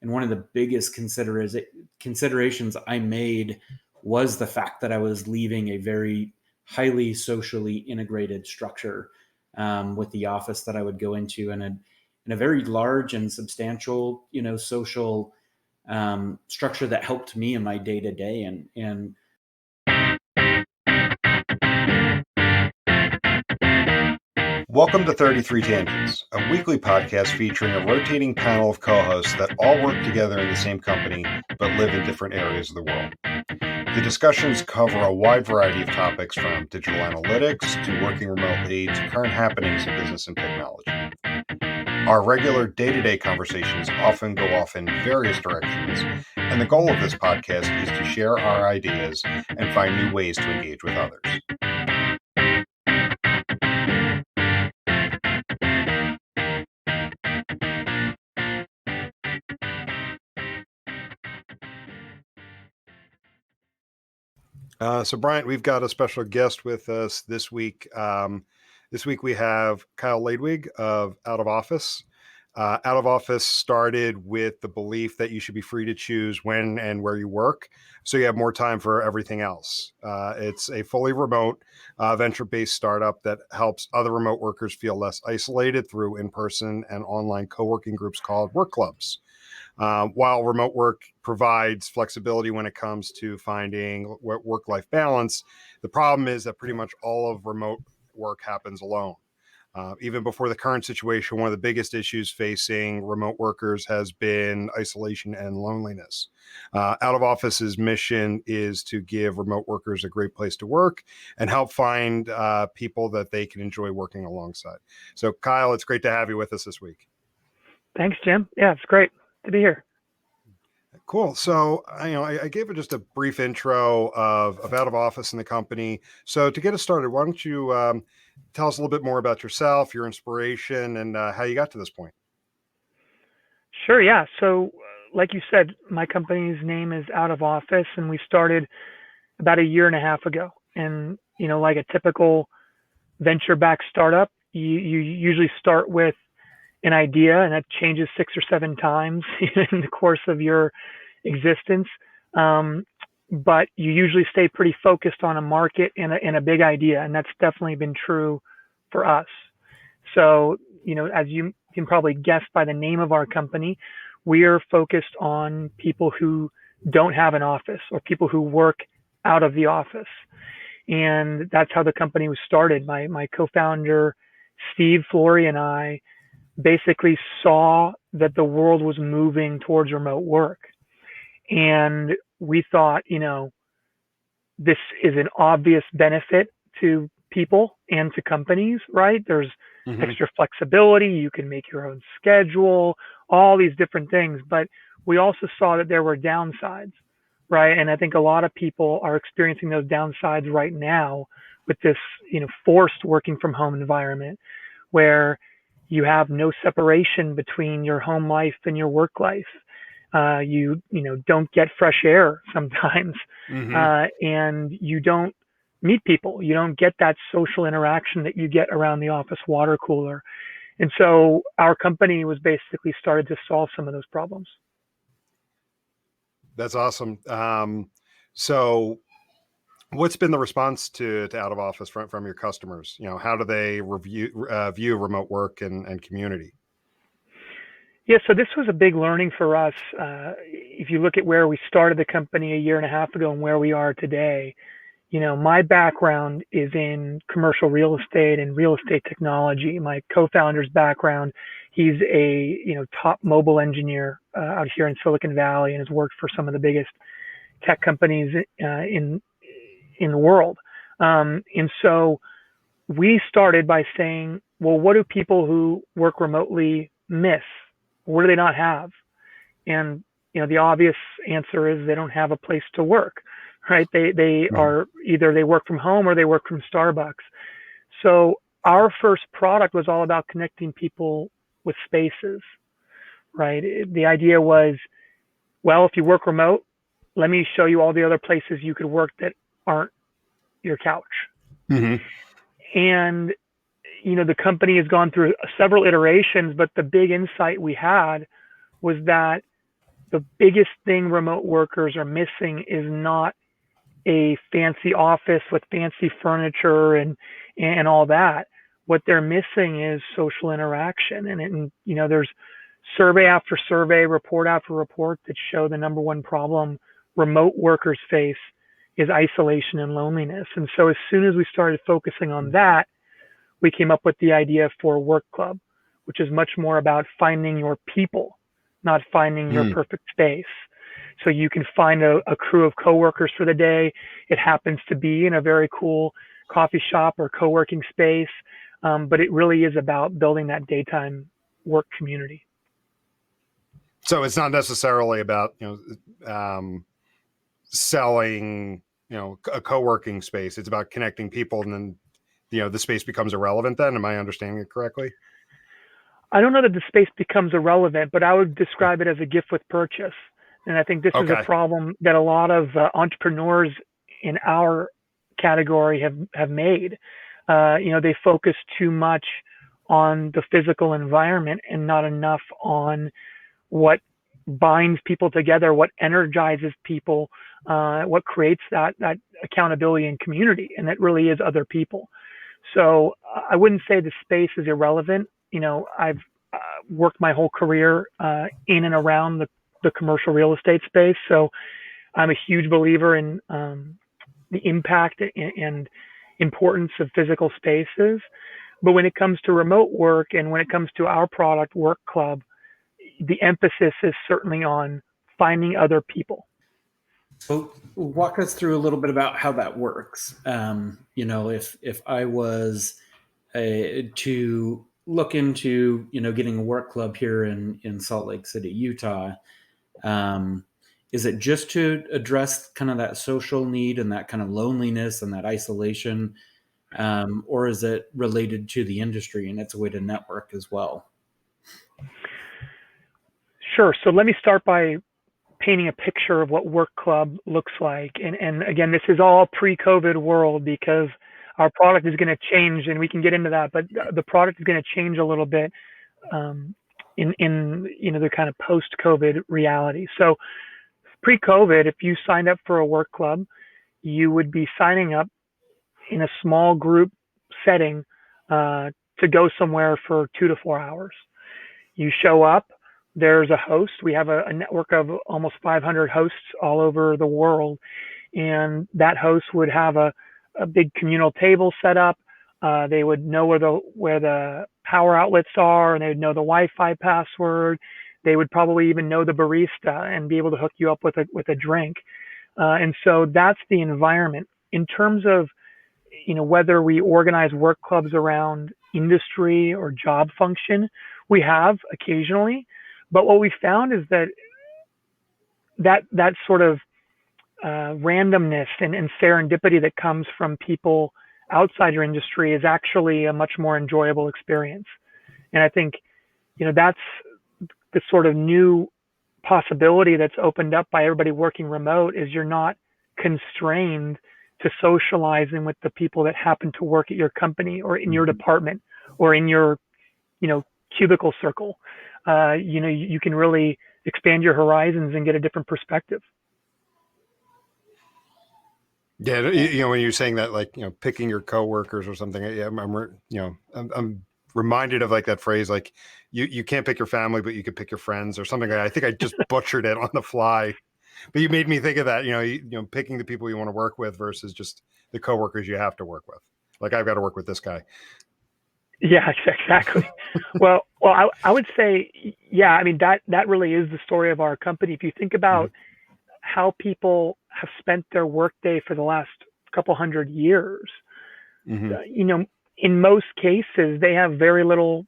And one of the biggest considerations I made was the fact that I was leaving a very highly socially integrated structure with the office that I would go into in a very large and substantial, social structure that helped me in my day to day. And welcome to 33 Tangents, a weekly podcast featuring a rotating panel of co-hosts that all work together in the same company but live in different areas of the world. The discussions cover a wide variety of topics from digital analytics to working remotely to current happenings in business and technology. Our regular day-to-day conversations often go off in various directions, and the goal of this podcast is to share our ideas and find new ways to engage with others. So Bryant, we've got a special guest with us this week. This week we have Kyle Ladewig of Out of Office. Out of Office started with the belief that you should be free to choose when and where you work, so you have more time for everything else. It's a fully remote, venture-based startup that helps other remote workers feel less isolated through in-person and online co-working groups called work clubs. While remote work provides flexibility when it comes to finding work-life balance, the problem is that pretty much all of remote work happens alone. Even before the current situation, one of the biggest issues facing remote workers has been isolation and loneliness. Out of Office's mission is to give remote workers a great place to work and help find people that they can enjoy working alongside. So, Kyle, it's great to have you with us this week. Thanks, Jim. Yeah, it's great to be here. Cool. So, I gave it just a brief intro of Out of Office and the company. So to get us started, why don't you tell us a little bit more about yourself, your inspiration, and how you got to this point? Sure. Yeah. So like you said, my company's name is Out of Office, and we started about a year and a half ago. And, like a typical venture-backed startup, you usually start with an idea, and that changes 6 or 7 times in the course of your existence. But you usually stay pretty focused on a market and a big idea. And that's definitely been true for us. So, as you can probably guess by the name of our company, we are focused on people who don't have an office or people who work out of the office. And that's how the company was started. My co-founder, Steve Flory, and I basically saw that the world was moving towards remote work. And we thought, this is an obvious benefit to people and to companies, right? There's extra flexibility. You can make your own schedule, all these different things. But we also saw that there were downsides, right? And I think a lot of people are experiencing those downsides right now with this, forced working from home environment where you have no separation between your home life and your work life. You don't get fresh air sometimes, and you don't meet people. You don't get that social interaction that you get around the office water cooler. And so our company was basically started to solve some of those problems. That's awesome. So what's been the response to Out of Office from your customers? How do they view remote work and community? Yeah, so this was a big learning for us. If you look at where we started the company a year and a half ago and where we are today, my background is in commercial real estate and real estate technology. My co-founder's background, he's a top mobile engineer out here in Silicon Valley and has worked for some of the biggest tech companies in the world. And so we started by saying, well, what do people who work remotely miss? What do they not have? And, the obvious answer is they don't have a place to work, right? They are either they work from home or they work from Starbucks. So our first product was all about connecting people with spaces, right? The idea was, well, if you work remote, let me show you all the other places you could work that aren't your couch. And, the company has gone through several iterations, but the big insight we had was that the biggest thing remote workers are missing is not a fancy office with fancy furniture and all that. What they're missing is social interaction. And there's survey after survey, report after report that show the number one problem remote workers face is isolation and loneliness. And so as soon as we started focusing on that, we came up with the idea for Work Club, which is much more about finding your people, not finding your perfect space. So you can find a crew of coworkers for the day. It happens to be in a very cool coffee shop or co-working space, but it really is about building that daytime work community. So it's not necessarily about selling a co-working space. It's about connecting people, and then the space becomes irrelevant. Then, am I understanding it correctly? I don't know that the space becomes irrelevant, but I would describe it as a gift with purchase. And I think this is a problem that a lot of entrepreneurs in our category have made. They focus too much on the physical environment and not enough on what binds people together, what energizes people, what creates that accountability and community. And that really is other people. So I wouldn't say the space is irrelevant. I've worked my whole career in and around the commercial real estate space. So I'm a huge believer in the impact and importance of physical spaces. But when it comes to remote work and when it comes to our product, Work Club, the emphasis is certainly on finding other people. So walk us through a little bit about how that works. If I was to look into, getting a work club here in Salt Lake City, Utah, is it just to address kind of that social need and that kind of loneliness and that isolation? Or is it related to the industry and it's a way to network as well? Sure. So let me start by painting a picture of what Work Club looks like. And again, this is all pre-COVID world because our product is going to change, and we can get into that, but the product is going to change a little bit in the kind of post-COVID reality. So pre-COVID, if you signed up for a Work Club, you would be signing up in a small group setting to go somewhere for 2 to 4 hours. You show up, there's a host. We have a network of almost 500 hosts all over the world, and that host would have a big communal table set up. They would know where the power outlets are, and they would know the Wi-Fi password. They would probably even know the barista and be able to hook you up with a drink. And so that's the environment. In terms of whether we organize work clubs around industry or job function, we have occasionally. But what we found is that sort of randomness and serendipity that comes from people outside your industry is actually a much more enjoyable experience. And I think, that's the sort of new possibility that's opened up by everybody working remote is you're not constrained to socializing with the people that happen to work at your company or in your department or in your, cubicle circle. You can really expand your horizons and get a different perspective. Yeah, when you're saying that, like, picking your coworkers or something, I'm reminded of like that phrase, like you can't pick your family, but you can pick your friends or something. I think I just butchered it on the fly, but you made me think of that. Picking the people you want to work with versus just the coworkers you have to work with. Like, I've got to work with this guy. Yeah, exactly. Well, I would say, yeah, I mean, that really is the story of our company. If you think about how people have spent their workday for the last couple hundred years, in most cases, they have very little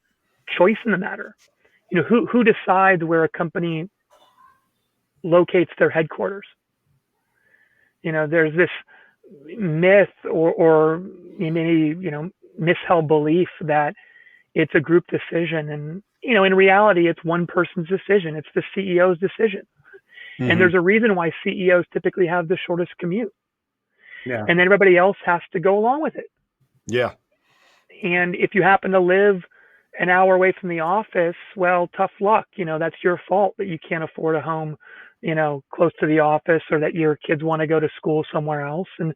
choice in the matter. Who decides where a company locates their headquarters? There's this myth or maybe, misheld belief that it's a group decision. And, in reality, it's one person's decision. It's the CEO's decision. And there's a reason why CEOs typically have the shortest commute. Yeah. And then everybody else has to go along with it. Yeah. And if you happen to live an hour away from the office, well, tough luck. That's your fault that you can't afford a home, close to the office, or that your kids want to go to school somewhere else. And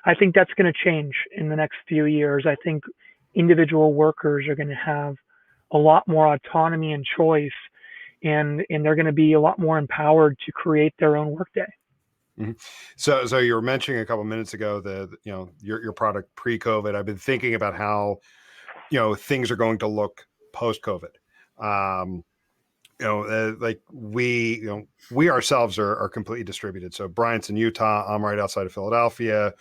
I think that's going to change in the next few years. I think individual workers are going to have a lot more autonomy and choice, and they're going to be a lot more empowered to create their own workday. Mm-hmm. So you were mentioning a couple of minutes ago your product pre-COVID. I've been thinking about how things are going to look post-COVID. Like we ourselves are completely distributed. So Bryant's in Utah. I'm right outside of Philadelphia.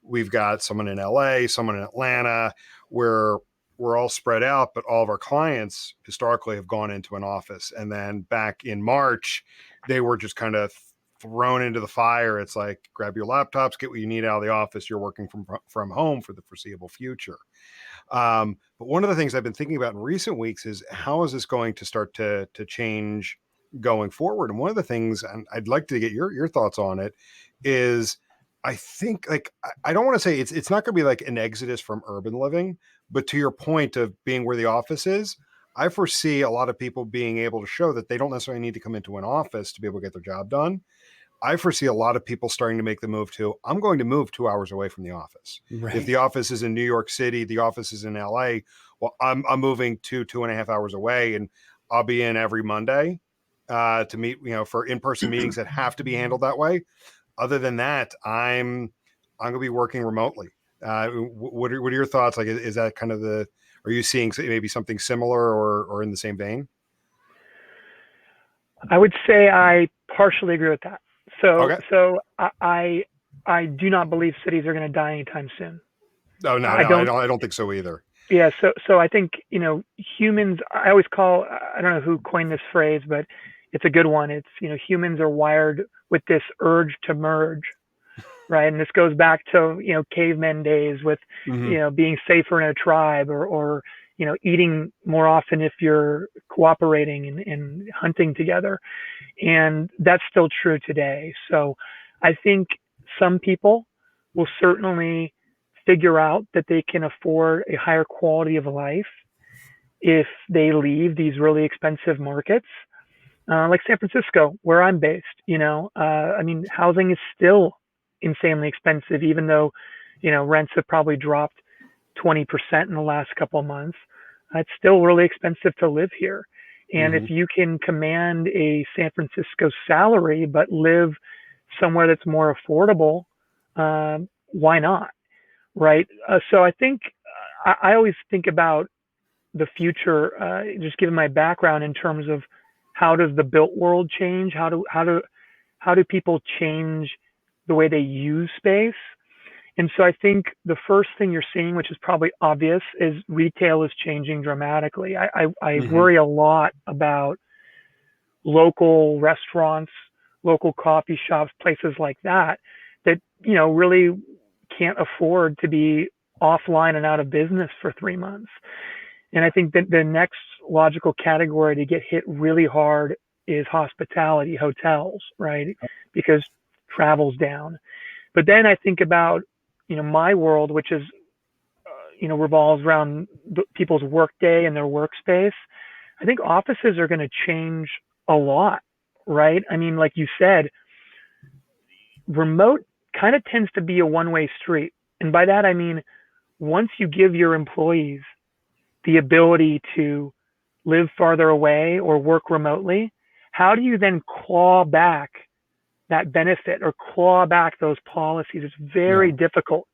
We've got someone in LA, someone in Atlanta. We're all spread out, but all of our clients historically have gone into an office. And then back in March, they were just kind of thrown into the fire. It's like, grab your laptops, get what you need out of the office. You're working from home for the foreseeable future. But one of the things I've been thinking about in recent weeks is how is this going to start to change going forward? And one of the things, and I'd like to get your thoughts on it, is I think, like, I don't want to say it's not going to be like an exodus from urban living, but to your point of being where the office is, I foresee a lot of people being able to show that they don't necessarily need to come into an office to be able to get their job done. I foresee a lot of people starting to make the move to, I'm going to move 2 hours away from the office. Right. If the office is in New York City, the office is in LA, well, I'm moving 2.5 hours away, and I'll be in every Monday to meet, for in-person meetings that have to be handled that way. Other than that, I'm going to be working remotely. What are your thoughts? Like, is that kind of are you seeing maybe something similar or in the same vein? I would say I partially agree with that. Okay. So I do not believe cities are going to die anytime soon. Oh, no, I don't think so either. Yeah. So I think, humans, I always I don't know who coined this phrase, but it's a good one. It's, humans are wired with this urge to merge, right? And this goes back to, cavemen days with, being safer in a tribe, or eating more often if you're cooperating and hunting together. And that's still true today. So I think some people will certainly figure out that they can afford a higher quality of life if they leave these really expensive markets, like San Francisco, where I'm based. Housing is still insanely expensive, even though, rents have probably dropped 20% in the last couple of months. It's still really expensive to live here. And if you can command a San Francisco salary, but live somewhere that's more affordable, why not? Right. So I think I always think about the future, just given my background, in terms of how does the built world change? How do people change the way they use space? And so I think the first thing you're seeing, which is probably obvious, is retail is changing dramatically. I worry a lot about local restaurants, local coffee shops, places like that really can't afford to be offline and out of business for 3 months. And I think that the next logical category to get hit really hard is hospitality, hotels, right? Because travel's down. But then I think about, my world, which is, revolves around people's workday and their workspace. I think offices are going to change a lot, right? I mean, like you said, remote kind of tends to be a one-way street. And by that, I mean, once you give your employees the ability to live farther away or work remotely, how do you then claw back that benefit or claw back those policies? It's very difficult.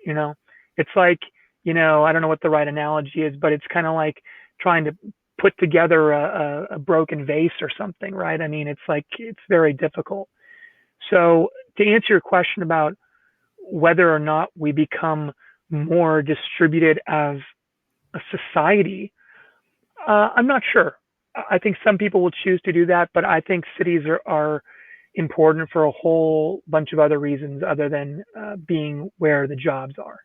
It's like, I don't know what the right analogy is, but it's kind of like trying to put together a broken vase or something, right? I mean, it's very difficult. So to answer your question about whether or not we become more distributed as a society, I'm not sure. I think some people will choose to do that, but I think cities are important for a whole bunch of other reasons other than being where the jobs are.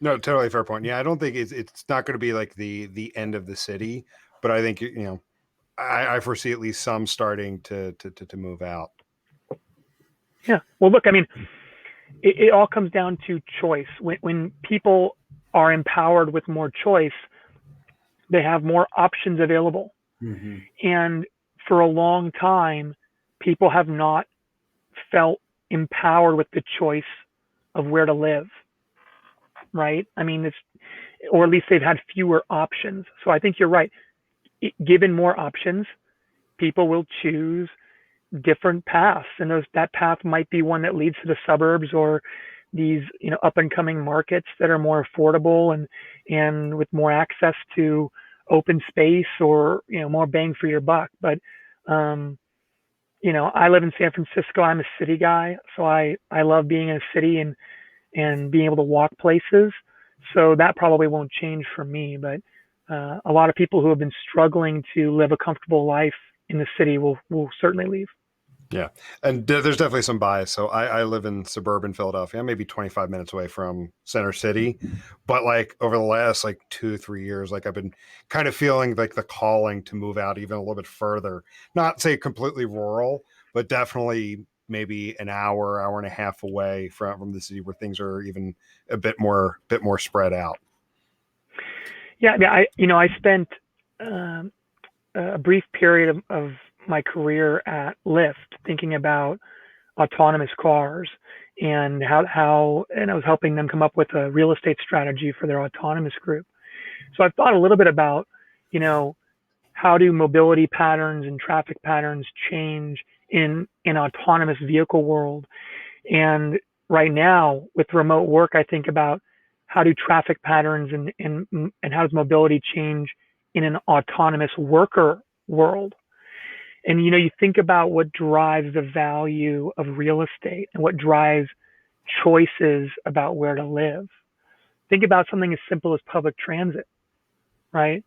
No, totally fair point. Yeah, I don't think it's not going to be like the end of the city, but I think I foresee at least some starting to move out. Yeah. Well, look, I mean, it all comes down to choice. When people are empowered with more choice, They have more options available. Mm-hmm. And for a long time, people have not felt empowered with the choice of where to live, right? I mean, or at least they've had fewer options. So I think you're right. Given more options, people will choose different paths, and that path might be one that leads to the suburbs or these up and coming markets that are more affordable and with more access to open space or more bang for your buck. But I live in San Francisco. I'm a city guy, so I love being in a city and being able to walk places. So that probably won't change for me. But a lot of people who have been struggling to live a comfortable life in the city will certainly leave. Yeah. And there's definitely some bias. So I live in suburban Philadelphia. I'm maybe 25 minutes away from Center City. But like over the last like 2-3 years, like I've been kind of feeling like the calling to move out even a little bit further. Not say completely rural, but definitely maybe an hour and a half away from the city where things are even a bit more spread out. Yeah, I spent a brief period of my career at Lyft thinking about autonomous cars and how and I was helping them come up with a real estate strategy for their autonomous group. So I've thought a little bit about, how do mobility patterns and traffic patterns change in an autonomous vehicle world. And right now with remote work, I think about how do traffic patterns and how does mobility change in an autonomous worker world. And you think about what drives the value of real estate and what drives choices about where to live. Think about something as simple as public transit, right?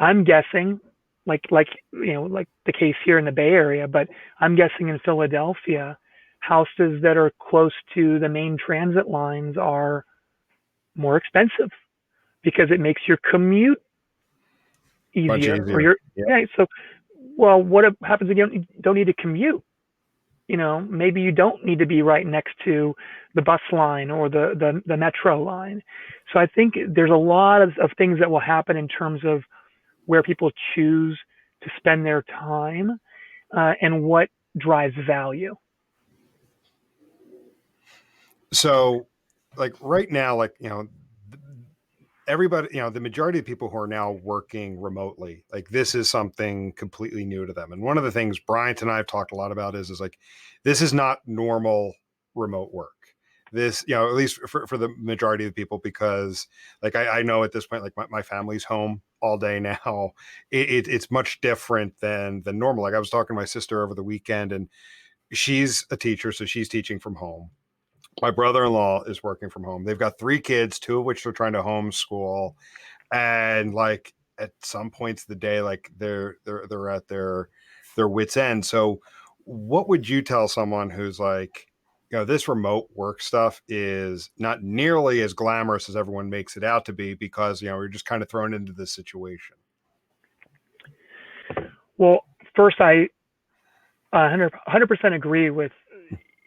I'm guessing, like the case here in the Bay Area, but I'm guessing in Philadelphia, houses that are close to the main transit lines are more expensive because it makes your commute easier. Or so well, what happens if you don't need to commute? Maybe you don't need to be right next to the bus line or the metro line. So I think there's a lot of things that will happen in terms of where people choose to spend their time and what drives value. So like right now, like, everybody, the majority of people who are now working remotely, like this is something completely new to them. And one of the things Bryant and I have talked a lot about is like, this is not normal remote work. This, at least for the majority of people, because like, I know at this point, like my family's home all day now. It's much different than normal. Like I was talking to my sister over the weekend and she's a teacher. So she's teaching from home. My brother-in-law is working from home. They've got 3 kids, 2 of which they're trying to homeschool. And like at some points of the day, like they're at their wits end. So what would you tell someone who's like, this remote work stuff is not nearly as glamorous as everyone makes it out to be because, we're just kind of thrown into this situation? Well, first, I 100% agree with,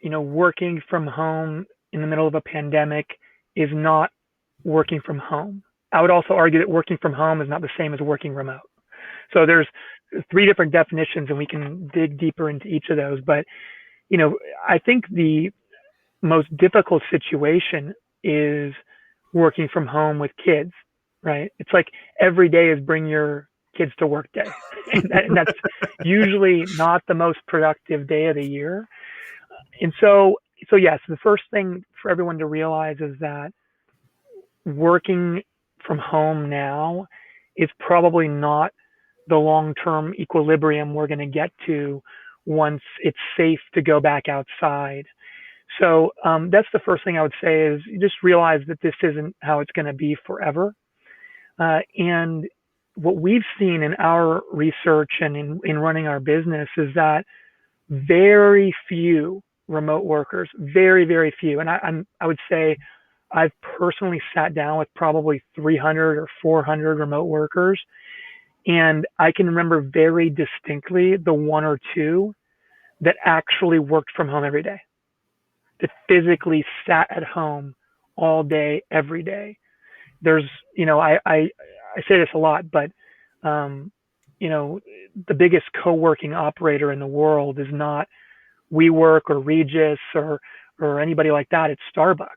working from home in the middle of a pandemic is not working from home. I would also argue that working from home is not the same as working remote. So there's 3 different definitions and we can dig deeper into each of those. But, I think the most difficult situation is working from home with kids, right? It's like every day is bring your kids to work day. And that's usually not the most productive day of the year. And so yes, the first thing for everyone to realize is that working from home now is probably not the long-term equilibrium we're going to get to once it's safe to go back outside. So that's the first thing I would say is you just realize that this isn't how it's going to be forever. And what we've seen in our research and in running our business is that very few remote workers, very, very few. And I would say I've personally sat down with probably 300 or 400 remote workers. And I can remember very distinctly the 1 or 2 that actually worked from home every day, that physically sat at home all day, every day. There's, I I say this a lot, but you know, the biggest co-working operator in the world is not WeWork or Regis or anybody like that. It's Starbucks,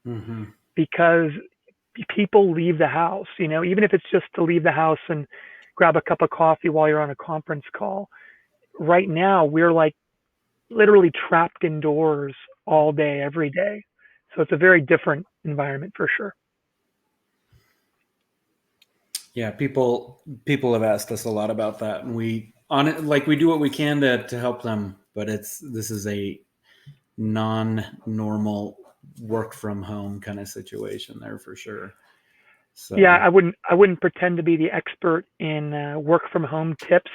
Mm-hmm. because people leave the house, you know, even if it's just to leave the house and grab a cup of coffee while you're on a conference call. Right now, we're like literally trapped indoors all day, every day. So it's a very different environment for sure. Yeah, people have asked us a lot about that, and we on it like we do what we can to help them, but this is a non-normal work from home kind of situation there for sure. So Yeah, I wouldn't pretend to be the expert in work from home tips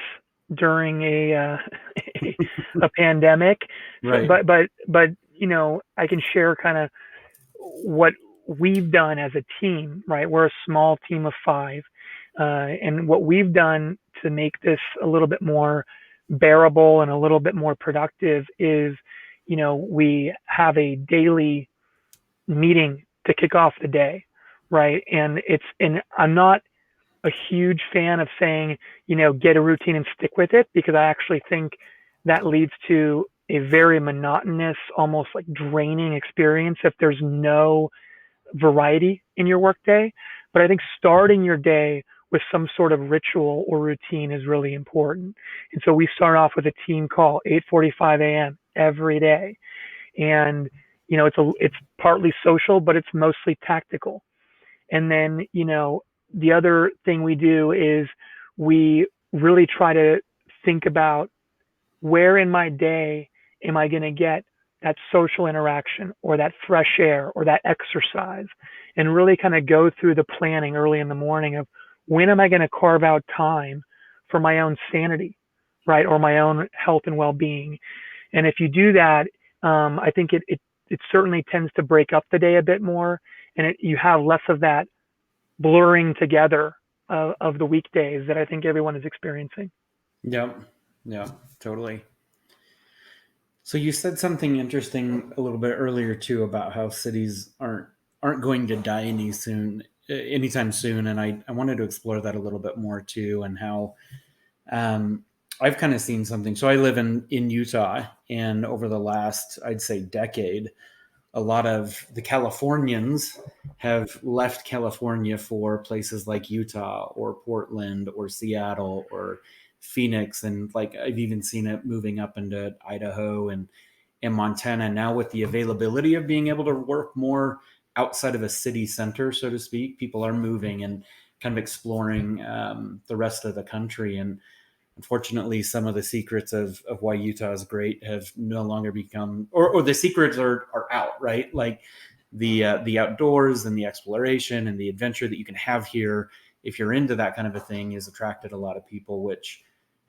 during a pandemic. So, right. but you know, I can share kind of what we've done as a team. Right, we're a small team of five, and what we've done to make this a little bit more bearable and a little bit more productive is, you know, we have a daily meeting to kick off the day, right? And I'm not a huge fan of saying, you know, get a routine and stick with it, because I actually think that leads to a very monotonous, almost like draining experience if there's no variety in your workday. But I think starting your day with some sort of ritual or routine is really important. And so we start off with a team call, 8:45 a.m. every day. And you know, it's partly social, but it's mostly tactical. And then, you know, the other thing we do is we really try to think about, where in my day am I going to get that social interaction or that fresh air or that exercise, and really kind of go through the planning early in the morning of, when am I going to carve out time for my own sanity, right? Or my own health and well-being. And if you do that, I think it certainly tends to break up the day a bit more, and you have less of that blurring together of the weekdays that I think everyone is experiencing. Yep. Yeah, totally. So you said something interesting a little bit earlier too about how cities aren't going to die anytime soon, and I wanted to explore that a little bit more too, and how um, I've kind of seen something. So I live in Utah, and over the last, I'd say, decade, a lot of the Californians have left California for places like Utah or Portland or Seattle or Phoenix. And like I've even seen it moving up into Idaho and Montana now, with the availability of being able to work more outside of a city center, so to speak. People are moving and kind of exploring the rest of the country. And unfortunately, some of the secrets of why Utah is great have no longer become, or the secrets are out, right? Like the outdoors and the exploration and the adventure that you can have here, if you're into that kind of a thing, has attracted a lot of people, which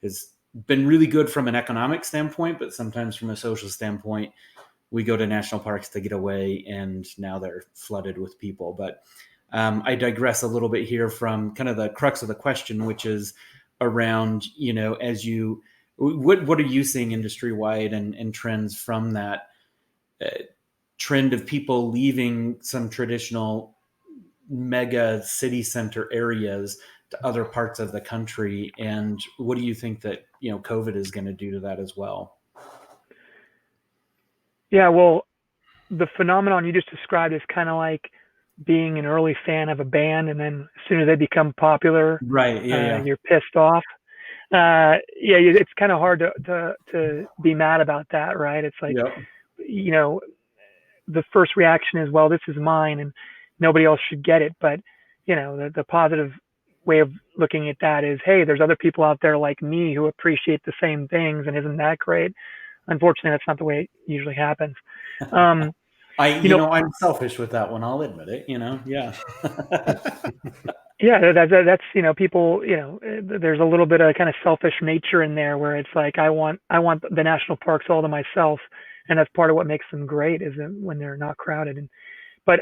has been really good from an economic standpoint, but sometimes from a social standpoint, we go to national parks to get away, and now they're flooded with people. But I digress a little bit here from kind of the crux of the question, which is around, you know, what are you seeing industry wide and trends from that uh, trend of people leaving some traditional mega city center areas to other parts of the country, and what do you think that, you know, COVID is going to do to that as well? Yeah, well, the phenomenon you just described is kind of like being an early fan of a band, and then as soon as they become popular, Right. Yeah. you're pissed off. Yeah, it's kind of hard to be mad about that, right? It's like, Yeah. Yep. you know, the first reaction is, well, this is mine and nobody else should get it. But, you know, the positive way of looking at that is, hey, there's other people out there like me who appreciate the same things, and isn't that great? Unfortunately, that's not the way it usually happens. Um, you know, I'm selfish with that one. I'll admit it, you know? Yeah. yeah, that's, you know, people, you know, there's a little bit of kind of selfish nature in there, where it's like, I want the national parks all to myself, and that's part of what makes them great, is that when they're not crowded. And but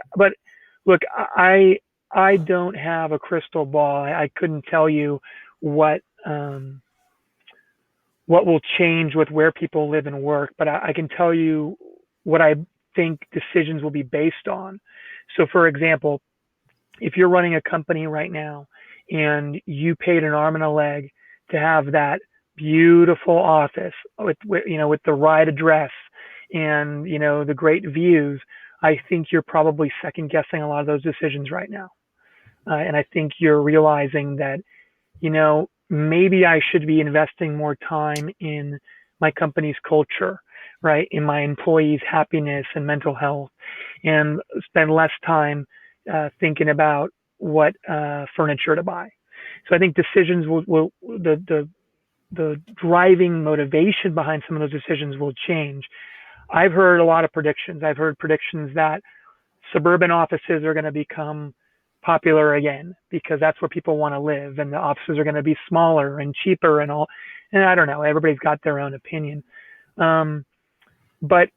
look, I don't have a crystal ball. I couldn't tell you what um, what will change with where people live and work, but I can tell you what I think decisions will be based on. So, for example, if you're running a company right now and you paid an arm and a leg to have that beautiful office with with the right address and the great views, I think you're probably second guessing a lot of those decisions right now. And I think you're realizing that, maybe I should be investing more time in my company's culture, right? In my employees' happiness and mental health, and spend less time thinking about what furniture to buy. So I think decisions will the driving motivation behind some of those decisions will change. I've heard a lot of predictions. I've heard predictions that suburban offices are going to become popular again because that's where people want to live, and the offices are going to be smaller and cheaper and all. And I don't know. Everybody's got their own opinion. But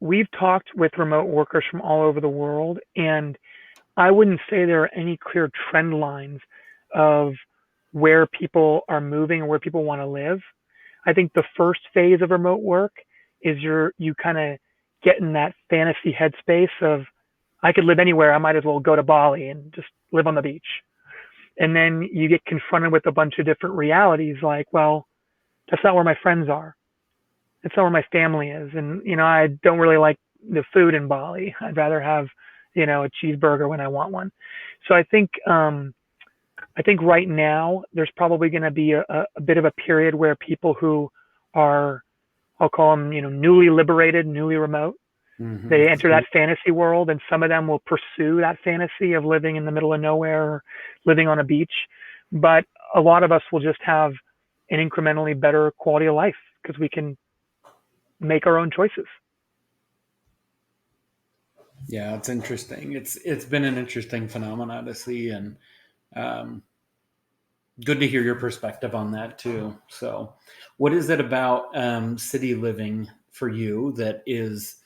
we've talked with remote workers from all over the world, and I wouldn't say there are any clear trend lines of where people are moving and where people want to live. I think the first phase of remote work is you kind of get in that fantasy headspace of, I could live anywhere. I might as well go to Bali and just live on the beach. And then you get confronted with a bunch of different realities like, well, that's not where my friends are. That's not where my family is. And, I don't really like the food in Bali. I'd rather have, a cheeseburger when I want one. So I think right now there's probably going to be a bit of a period where people who are, I'll call them, newly liberated, newly remote, they enter that fantasy world, and some of them will pursue that fantasy of living in the middle of nowhere or living on a beach. But a lot of us will just have an incrementally better quality of life because we can make our own choices. Yeah, it's interesting. It's been an interesting phenomenon to see, and good to hear your perspective on that too. So, what is it about city living for you that is,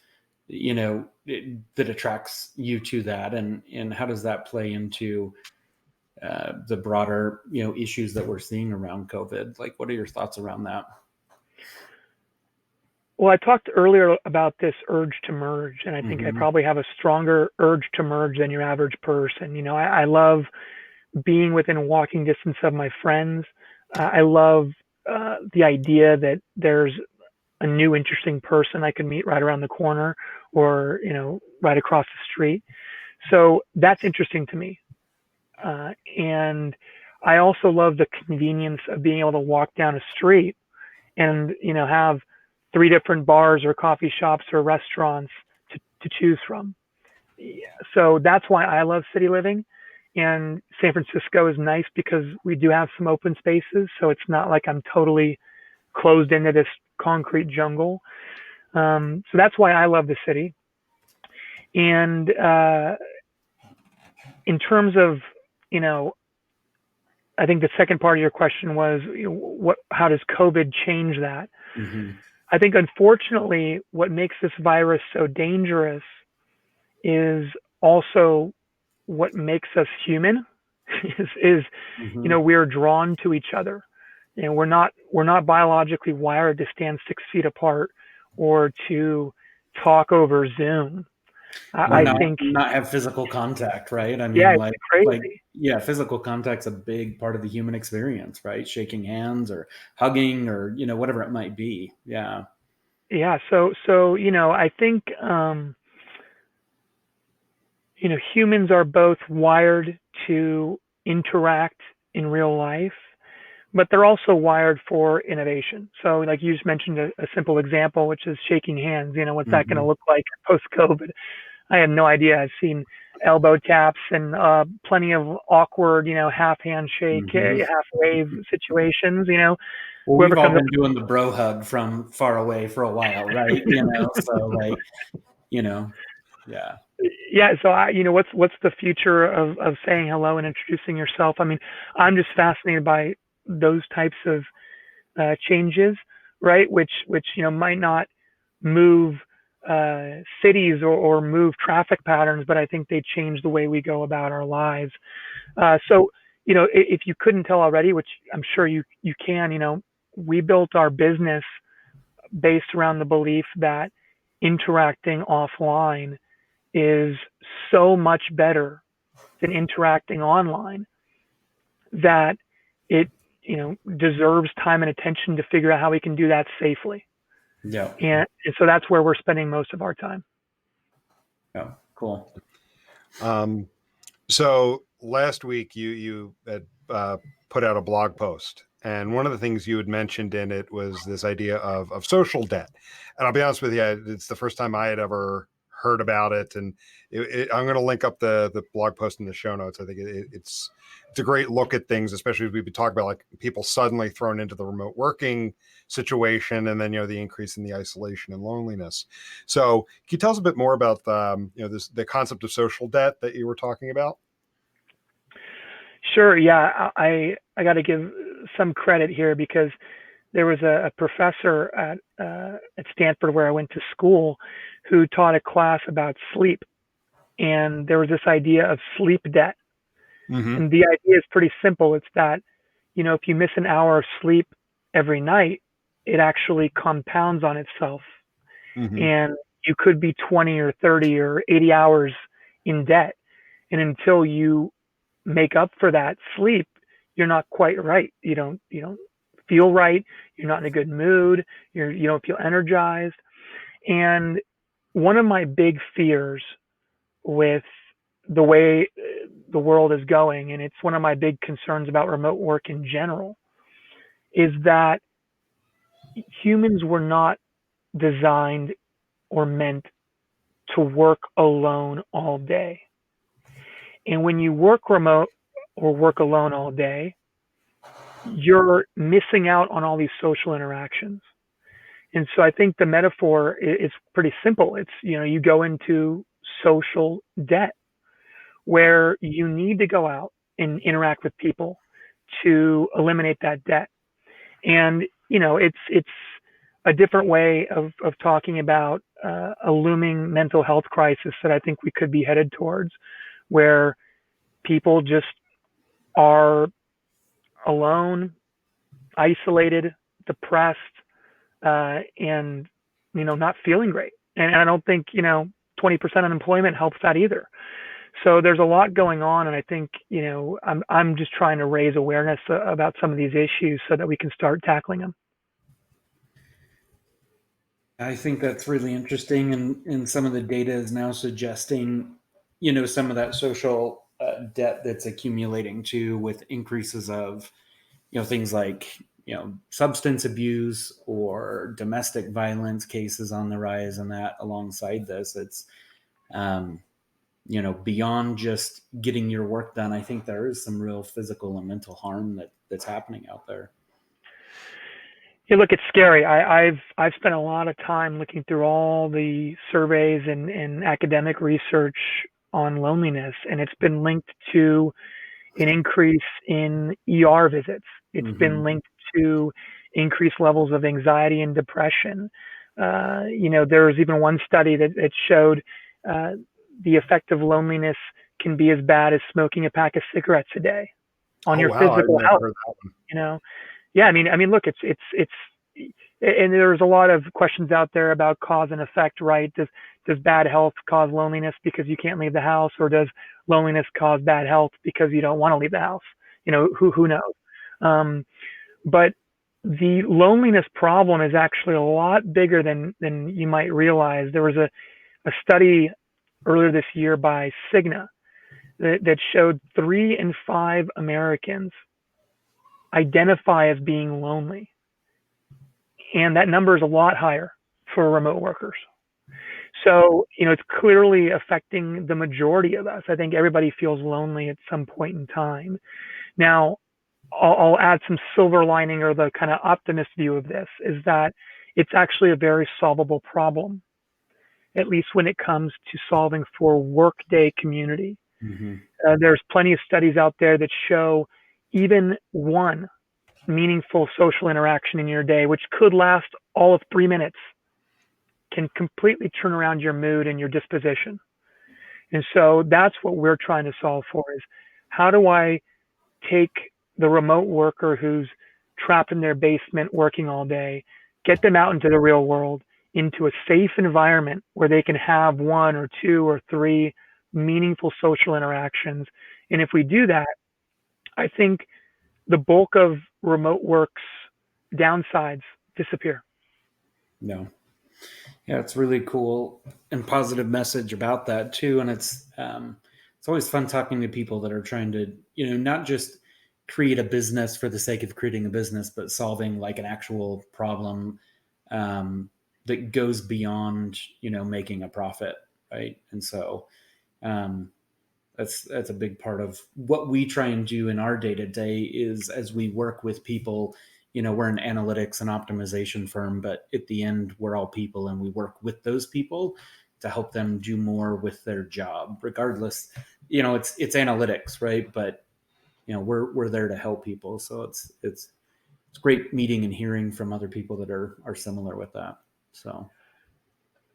that attracts you to that, and how does that play into the broader, issues that we're seeing around COVID? Like, what are your thoughts around that? Well, I talked earlier about this urge to merge, and I think I probably have a stronger urge to merge than your average person. I love being within walking distance of my friends. I love the idea that there's a new interesting person I can meet right around the corner or, right across the street. So that's interesting to me. And I also love the convenience of being able to walk down a street and, have 3 different bars or coffee shops or restaurants to choose from. So that's why I love city living. And San Francisco is nice because we do have some open spaces. So it's not like I'm totally closed into this concrete jungle. So that's why I love the city. And in terms of, I think the second part of your question was, how does COVID change that? I think, unfortunately, what makes this virus so dangerous is also what makes us human. is we're drawn to each other. We're not biologically wired to stand 6 feet apart or to talk over Zoom. I think not have physical contact, right? I mean, yeah, it's crazy. Physical contact's a big part of the human experience, right? Shaking hands or hugging or, whatever it might be. Yeah. Yeah. So, I think, humans are both wired to interact in real life, but they're also wired for innovation. So like you just mentioned a simple example, which is shaking hands. What's that going to look like post-COVID? I had no idea. I've seen elbow taps and plenty of awkward, half handshake, half wave situations. Well, we've all been doing the bro hug from far away for a while, right? So yeah. Yeah. So what's the future of saying hello and introducing yourself? I mean, I'm just fascinated by those types of changes, right? Which might not move cities or move traffic patterns, but I think they change the way we go about our lives. So, if you couldn't tell already, which I'm sure you can, we built our business based around the belief that interacting offline is so much better and interacting online, that it, deserves time and attention to figure out how we can do that safely. Yeah. And so that's where we're spending most of our time. Yeah. Cool. So last week you had put out a blog post, and one of the things you had mentioned in it was this idea of social debt. And I'll be honest with you, it's the first time I had ever heard about it. And I'm going to link up the blog post in the show notes. I think it's a great look at things, especially as we've been talking about, like, people suddenly thrown into the remote working situation, and then the increase in the isolation and loneliness. So can you tell us a bit more about the concept of social debt that you were talking about? Sure. Yeah, I got to give some credit here, because there was a professor at Stanford, where I went to school, who taught a class about sleep, and there was this idea of sleep debt. Mm-hmm. And the idea is pretty simple. It's that, if you miss an hour of sleep every night, it actually compounds on itself. Mm-hmm. And you could be 20 or 30 or 80 hours in debt. And until you make up for that sleep, you're not quite right. You don't feel right. You're not in a good mood. You don't feel energized. And one of my big fears with the way the world is going, and it's one of my big concerns about remote work in general, is that humans were not designed or meant to work alone all day. And when you work remote or work alone all day, you're missing out on all these social interactions. And so I think the metaphor is pretty simple. It's, you go into social debt, where you need to go out and interact with people to eliminate that debt. And, it's a different way of talking about a looming mental health crisis that I think we could be headed towards, where people just are alone, isolated, depressed, and not feeling great. And I don't think 20% unemployment helps that either. So there's a lot going on, and I think I'm just trying to raise awareness about some of these issues so that we can start tackling them. I think that's really interesting, and some of the data is now suggesting, some of that social debt that's accumulating too, with increases of, things like, substance abuse or domestic violence cases on the rise, and that alongside this, it's, beyond just getting your work done. I think there is some real physical and mental harm that's happening out there. Yeah, look, it's scary. I've spent a lot of time looking through all the surveys and academic research on loneliness, and it's been linked to an increase in ER visits. It's been linked to increased levels of anxiety and depression. There was even one study that showed the effect of loneliness can be as bad as smoking a pack of cigarettes a day on your physical health. Yeah, I mean, look, it's, and there's a lot of questions out there about cause and effect, right? Does bad health cause loneliness because you can't leave the house, or does loneliness cause bad health because you don't want to leave the house? Who knows? But the loneliness problem is actually a lot bigger than you might realize. There was a study earlier this year by Cigna that showed 3 in 5 Americans identify as being lonely. And that number is a lot higher for remote workers. So, it's clearly affecting the majority of us. I think everybody feels lonely at some point in time. Now, I'll add some silver lining, or the kind of optimist view of this, is that it's actually a very solvable problem, at least when it comes to solving for workday community. There's plenty of studies out there that show even one meaningful social interaction in your day, which could last all of 3 minutes, can completely turn around your mood and your disposition. And so that's what we're trying to solve for, is how do I take the remote worker who's trapped in their basement working all day, get them out into the real world, into a safe environment where they can have 1 or 2 or 3 meaningful social interactions. And if we do that, I think the bulk of remote work's downsides disappear. No. Yeah, it's really cool and positive message about that too. And it's always fun talking to people that are trying to, not just create a business for the sake of creating a business, but solving like an actual problem that goes beyond, making a profit, right? And so that's a big part of what we try and do in our day to day is as we work with people. We're an analytics and optimization firm, but at the end, we're all people and we work with those people to help them do more with their job, regardless. It's analytics, right? But we're there to help people. So it's great meeting and hearing from other people that are similar with that. So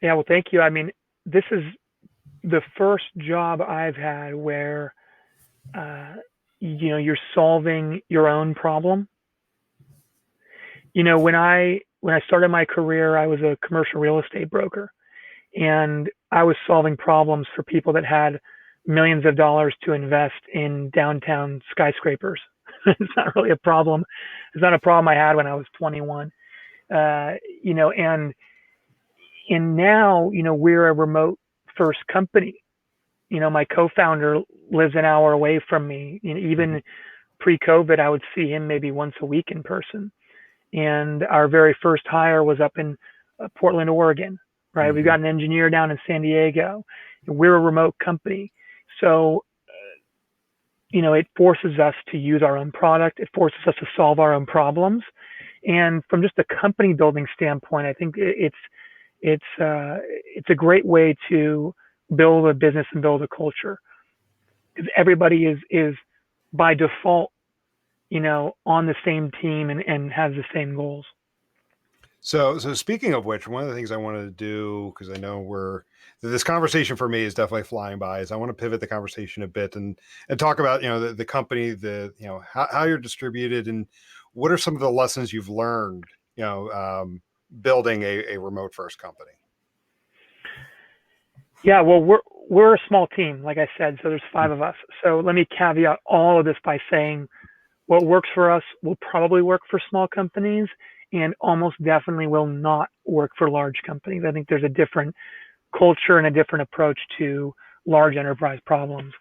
yeah, well, thank you. I mean, this is the first job I've had where you're solving your own problem. When I started my career, I was a commercial real estate broker, and I was solving problems for people that had millions of dollars to invest in downtown skyscrapers. It's not really a problem. It's not a problem I had when I was 21. And now, we're a remote first company. My co-founder lives an hour away from me. Even pre-COVID, I would see him maybe once a week in person. And our very first hire was up in Portland, Oregon, right? Mm-hmm. We've got an engineer down in San Diego. We're a remote company. So, it forces us to use our own product. It forces us to solve our own problems. And from just a company building standpoint, I think it's a great way to build a business and build a culture, because everybody is by default, on the same team and has the same goals. So speaking of which, one of the things I wanted to do, because I know this conversation for me is definitely flying by, is I want to pivot the conversation a bit and talk about, the company, how you're distributed and what are some of the lessons you've learned, building a remote first company. Yeah, well, we're a small team, like I said, so there's 5 of us. So let me caveat all of this by saying what works for us will probably work for small companies and almost definitely will not work for large companies. I think there's a different culture and a different approach to large enterprise problems.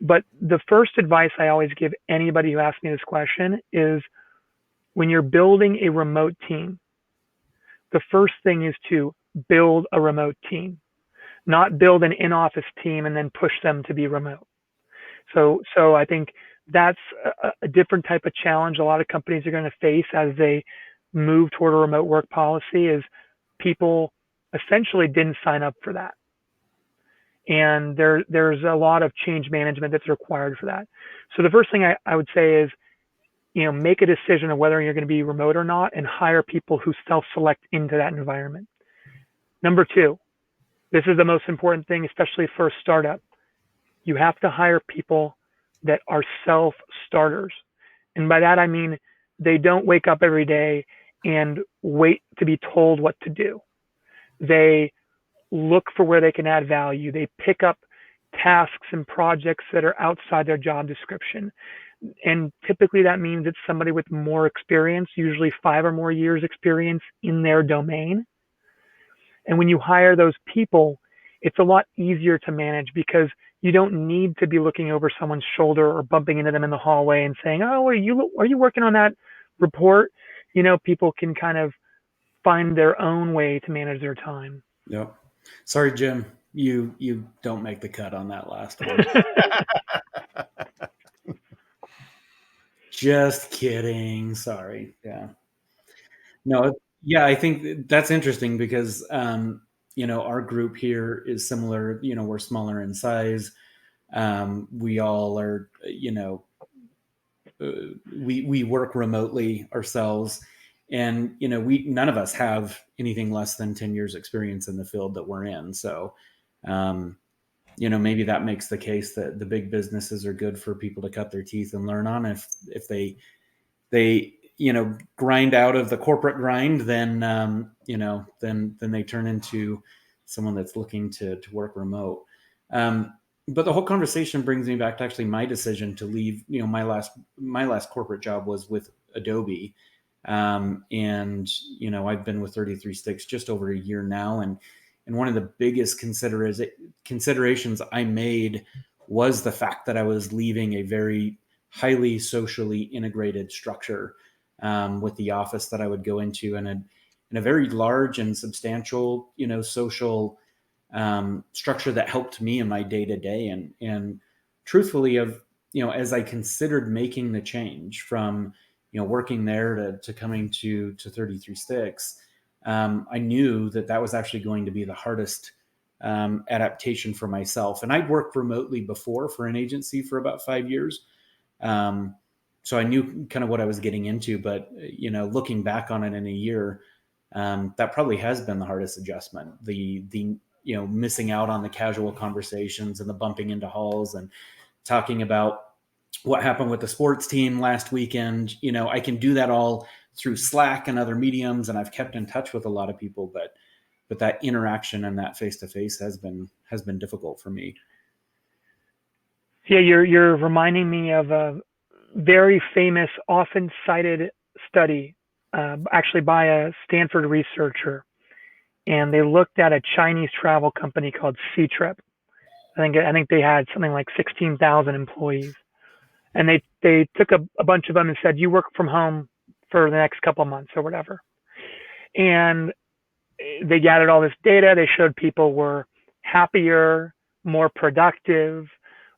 But the first advice I always give anybody who asks me this question is, when you're building a remote team, the first thing is to build a remote team, not build an in-office team and then push them to be remote. So I think that's a different type of challenge a lot of companies are going to face as they move toward a remote work policy, is people essentially didn't sign up for that. And there's a lot of change management that's required for that. So the first thing I would say is, make a decision of whether you're going to be remote or not and hire people who self-select into that environment. Number 2, this is the most important thing, especially for a startup. You have to hire people that are self-starters. And by that, I mean, they don't wake up every day and wait to be told what to do. They look for where they can add value. They pick up tasks and projects that are outside their job description. And typically that means it's somebody with more experience, usually 5 or more years experience in their domain. And when you hire those people, it's a lot easier to manage, because you don't need to be looking over someone's shoulder or bumping into them in the hallway and saying, "Oh, are you working on that report?" People can kind of find their own way to manage their time. Yep. Sorry, Jim, you don't make the cut on that last one. Just kidding. Sorry. Yeah. No. Yeah, I think that's interesting because our group here is similar. We're smaller in size. We all are. We work remotely ourselves, and we none of us have anything less than 10 years experience in the field that we're in. So maybe that makes the case that the big businesses are good for people to cut their teeth and learn on. If they grind out of the corporate grind, then then they turn into someone that's looking to work remote. but the whole conversation brings me back to actually my decision to leave. My last corporate job was with Adobe, and I've been with 33 Sticks just over a year now, and one of the biggest considerations I made was the fact that I was leaving a very highly socially integrated structure, with the office that I would go into, and a very large and substantial, social structure that helped me in my day to day. And truthfully, as I considered making the change from, working there to coming to 33 Sticks, I knew that was actually going to be the hardest adaptation for myself. And I'd worked remotely before for an agency for about 5 years. So I knew kind of what I was getting into, but, looking back on it in a year, that probably has been the hardest adjustment. The missing out on the casual conversations and the bumping into halls and talking about what happened with the sports team last weekend. I can do that all through Slack and other mediums, and I've kept in touch with a lot of people, but that interaction and that face-to-face has been difficult for me. Yeah, you're reminding me of a very famous, often cited study, actually by a Stanford researcher, and they looked at a Chinese travel company called C-Trip. I think they had something like 16,000 employees, and they took a bunch of them and said, you work from home for the next couple of months or whatever. And they gathered all this data. They showed people were happier, more productive.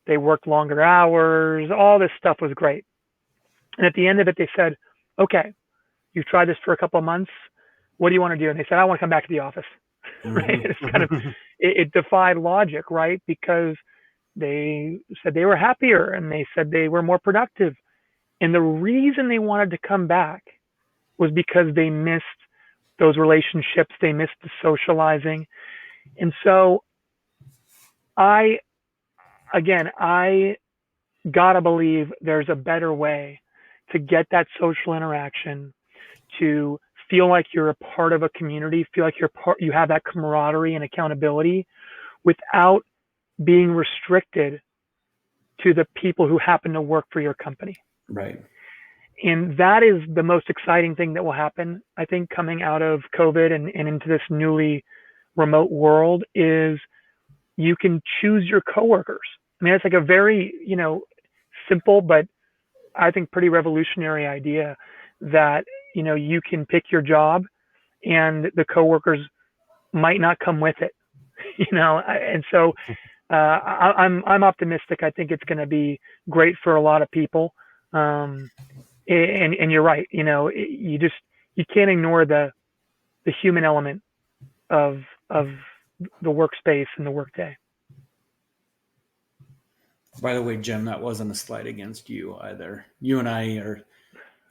They worked longer hours. All this stuff was great. And at the end of it, they said, okay, you've tried this for a couple of months. What do you want to do? And they said, I want to come back to the office. Right? It's kind of, it defied logic, right? Because they said they were happier and they said they were more productive. And the reason they wanted to come back was because they missed those relationships. They missed the socializing. And so I gotta believe there's a better way to get that social interaction, to feel like you're a part of a community, feel like you have that camaraderie and accountability without being restricted to the people who happen to work for your company. Right. And that is the most exciting thing that will happen, I think, coming out of COVID and into this newly remote world, is you can choose your coworkers. I mean, it's like a very, simple, but I think pretty revolutionary idea that, you can pick your job and the coworkers might not come with it, and so I'm optimistic. I think it's going to be great for a lot of people. And you're right. You can't ignore the human element of the workspace and the workday. By the way, Jim, that wasn't a slight against you either. You and I are,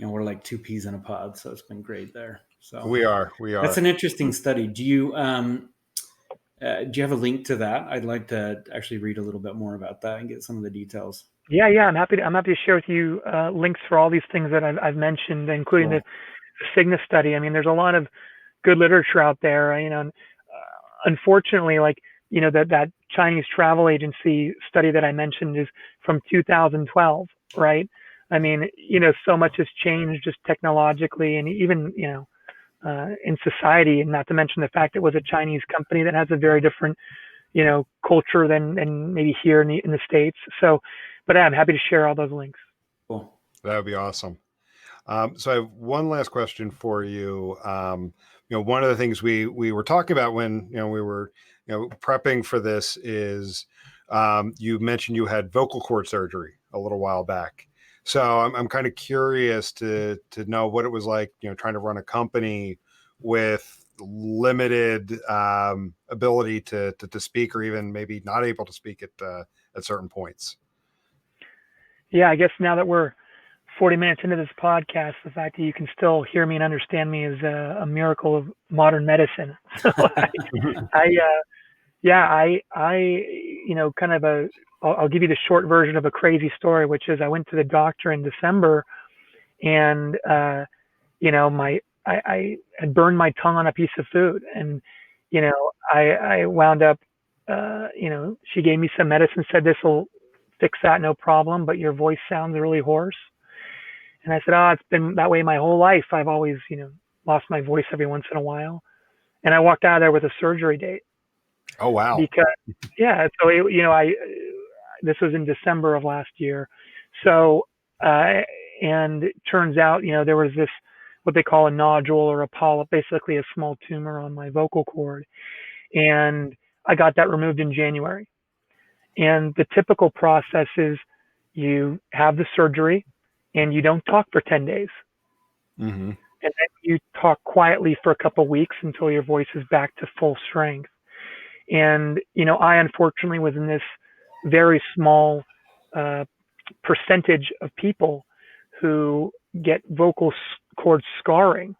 we're like two peas in a pod, so it's been great there. So we are. That's an interesting study. Do you have a link to that? I'd like to actually read a little bit more about that and get some of the details. Yeah. I'm happy to share with you links for all these things that I've mentioned, including the Cigna study. I mean, there's a lot of good literature out there. Unfortunately, that Chinese travel agency study that I mentioned is from 2012, right? I mean, so much has changed just technologically and even, in society, and not to mention the fact it was a Chinese company that has a very different, culture than maybe here in the States. So, but I'm happy to share all those links. Cool. That would be awesome. So I have one last question for you. One of the things we were talking about when, we were, prepping for this is you mentioned you had vocal cord surgery a little while back. So I'm kind of curious to know what it was like, trying to run a company with limited ability to speak, or even maybe not able to speak at certain points. Yeah, I guess now that we're 40 minutes into this podcast, the fact that you can still hear me and understand me is a miracle of modern medicine. So I'll give you the short version of a crazy story, which is I went to the doctor in December, and I had burned my tongue on a piece of food, and I wound up she gave me some medicine, said this will fix that, no problem, but your voice sounds really hoarse. And I said, oh, it's been that way my whole life. I've always, lost my voice every once in a while. And I walked out of there with a surgery date. Oh, wow. Because, yeah, so, this was in December of last year. So, and it turns out, there was this, what they call a nodule or a polyp, basically a small tumor on my vocal cord. And I got that removed in January. And the typical process is you have the surgery and you don't talk for 10 days. Mm-hmm. And then you talk quietly for a couple of weeks until your voice is back to full strength. And, I unfortunately was in this very small percentage of people who get vocal cord scarring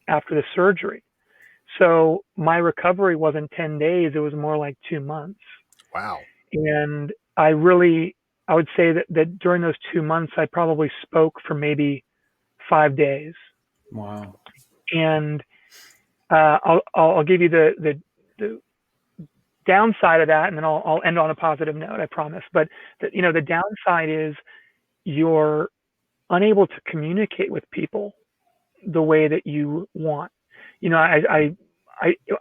after the surgery. So my recovery wasn't 10 days. It was more like 2 months. Wow. And I would say that during those 2 months, I probably spoke for maybe 5 days. Wow. And I'll give you the downside of that, and then I'll end on a positive note, I promise. But the downside is you're unable to communicate with people the way that you want. I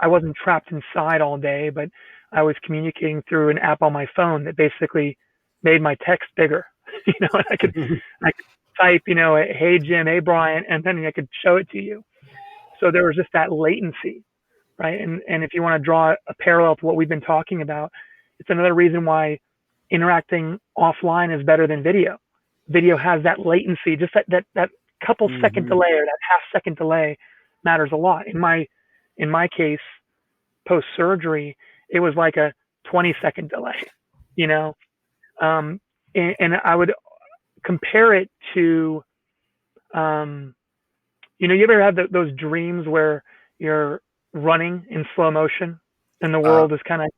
wasn't trapped inside all day, but I was communicating through an app on my phone that basically made my text bigger. And I could type, hey Jim, hey Bryant, and then I could show it to you. So there was just that latency, right? And if you want to draw a parallel to what we've been talking about, it's another reason why interacting offline is better than video. Video has that latency, just that couple second delay or that half second delay matters a lot. In my case, post surgery, it was like a 20-second delay, and I would compare it to, you ever had those dreams where you're running in slow motion and the world is kind of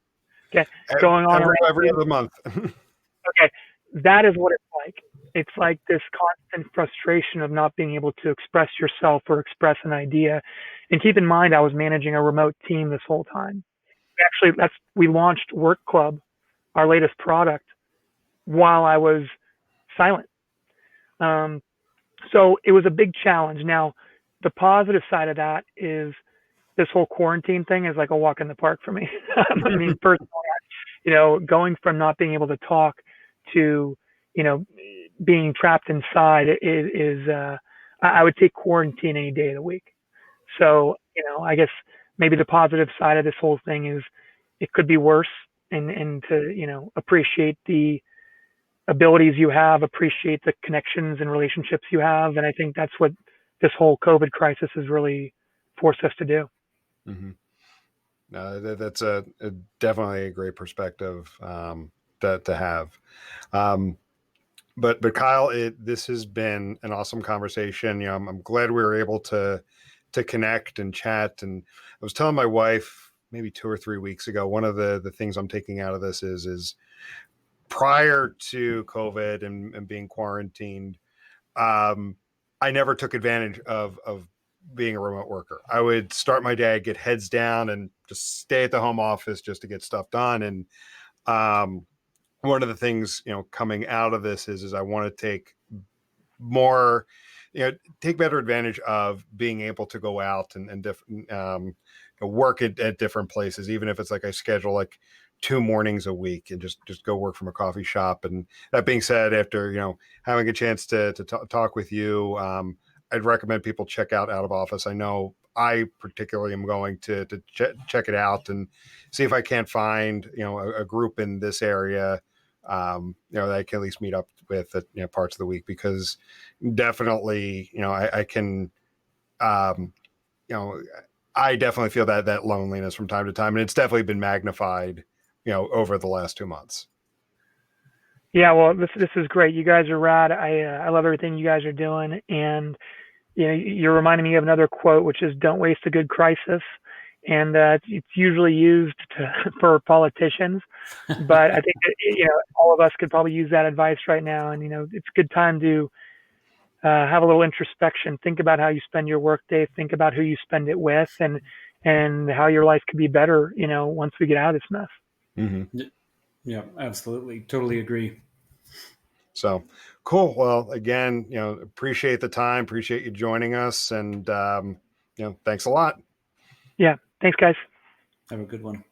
going on every other month. Okay, that is what it's like. It's like this constant frustration of not being able to express yourself or express an idea. And keep in mind, I was managing a remote team this whole time. Actually, we launched Work Club, our latest product, while I was silent. So it was a big challenge. Now, the positive side of that is this whole quarantine thing is like a walk in the park for me. I mean, personally, going from not being able to talk to, being trapped inside is I would take quarantine any day of the week. So, I guess maybe the positive side of this whole thing is it could be worse, and to, appreciate the abilities you have, appreciate the connections and relationships you have. And I think that's what this whole COVID crisis has really forced us to do. Mm-hmm. No, that's definitely a great perspective to have. But Kyle, this has been an awesome conversation. I'm glad we were able to connect and chat. And I was telling my wife maybe 2 or 3 weeks ago, one of the things I'm taking out of this is prior to COVID and being quarantined, I never took advantage of being a remote worker. I would start my day, get heads down, and just stay at the home office just to get stuff done. And one of the things, coming out of this is I want to take more, take better advantage of being able to go out and work at different places, even if it's like I schedule like 2 mornings a week and just go work from a coffee shop. And that being said, after, having a chance to talk with you, I'd recommend people check out of Office. I know I particularly am going to check it out and see if I can't find, a group in this area, that I can at least meet up with at, parts of the week, because definitely, I can, I definitely feel that loneliness from time to time. And it's definitely been magnified, over the last 2 months. Yeah, well, this is great. You guys are rad. I love everything you guys are doing. And, you're reminding me of another quote, which is "Don't waste a good crisis." And it's usually used for politicians, but I think that, all of us could probably use that advice right now. And it's a good time to have a little introspection. Think about how you spend your workday. Think about who you spend it with, and how your life could be better. Once we get out of this mess. Mm-hmm. Yeah, absolutely. Totally agree. So cool. Well, again, appreciate the time, appreciate you joining us, and thanks a lot. Yeah. Thanks, guys. Have a good one.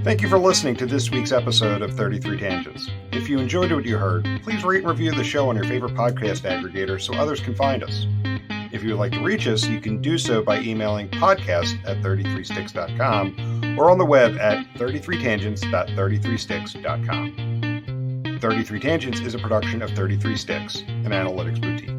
Thank you for listening to this week's episode of 33 Tangents. If you enjoyed what you heard, please rate and review the show on your favorite podcast aggregator so others can find us. If you would like to reach us, you can do so by emailing podcast@33sticks.com or on the web at 33tangents.33sticks.com. 33 Tangents is a production of 33 Sticks, an analytics boutique.